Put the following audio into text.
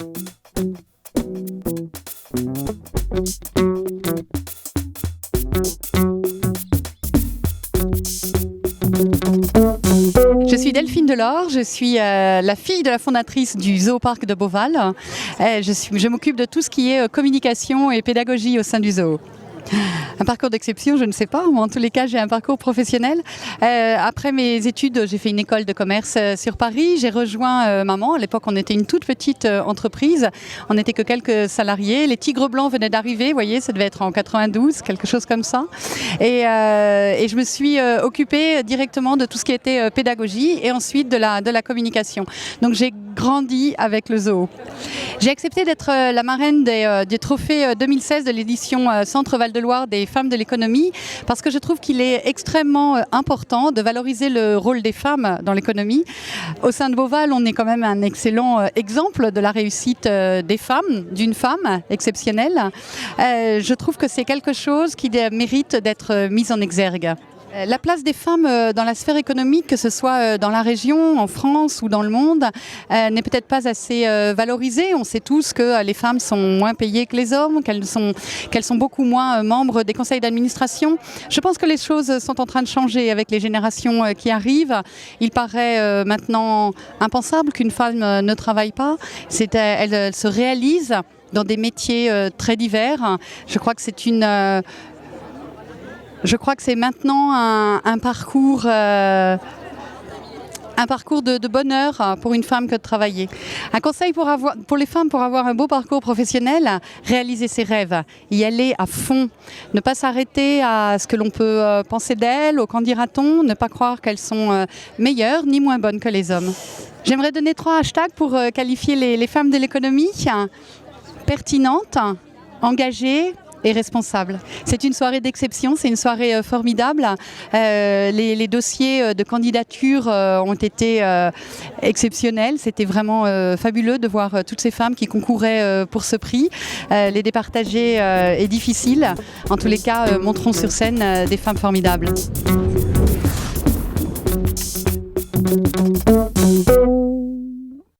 Je suis Delphine Delors, je suis la fille de la fondatrice du Zooparc de Beauval. Je m'occupe de tout ce qui est communication et pédagogie au sein du zoo. Un parcours d'exception, je ne sais pas, mais en tous les cas, j'ai un parcours professionnel. Après mes études, j'ai fait une école de commerce sur Paris. J'ai rejoint maman. À l'époque, on était une toute petite entreprise. On n'était que quelques salariés. Les Tigres Blancs venaient d'arriver, vous voyez, ça devait être en 92, quelque chose comme ça. Et je me suis occupée directement de tout ce qui était pédagogie et ensuite de la communication. Donc j'ai grandi avec le zoo. J'ai accepté d'être la marraine des trophées 2016 de l'édition Centre-Val de Loire des femmes de l'économie parce que je trouve qu'il est extrêmement important de valoriser le rôle des femmes dans l'économie. Au sein de Beauval, on est quand même un excellent exemple de la réussite des femmes, d'une femme exceptionnelle. Je trouve que c'est quelque chose qui mérite d'être mis en exergue. La place des femmes dans la sphère économique, que ce soit dans la région, en France ou dans le monde, n'est peut-être pas assez valorisée. On sait tous que les femmes sont moins payées que les hommes, qu'elles sont beaucoup moins membres des conseils d'administration. Je pense que les choses sont en train de changer avec les générations qui arrivent. Il paraît maintenant impensable qu'une femme ne travaille pas. Elle se réalise dans des métiers très divers. Je crois que c'est maintenant un parcours de bonheur pour une femme que de travailler. Un conseil pour les femmes pour avoir un beau parcours professionnel, réaliser ses rêves, y aller à fond, ne pas s'arrêter à ce que l'on peut penser d'elles, au qu'en dira-t-on, ne pas croire qu'elles sont meilleures ni moins bonnes que les hommes. J'aimerais donner 3 hashtags pour qualifier les femmes de l'économie: pertinentes, engagées et responsable. C'est une soirée d'exception, c'est une soirée formidable. Les dossiers de candidature ont été exceptionnels. C'était vraiment fabuleux de voir toutes ces femmes qui concouraient pour ce prix. Les départager est difficile. En tous les cas, montrons sur scène des femmes formidables.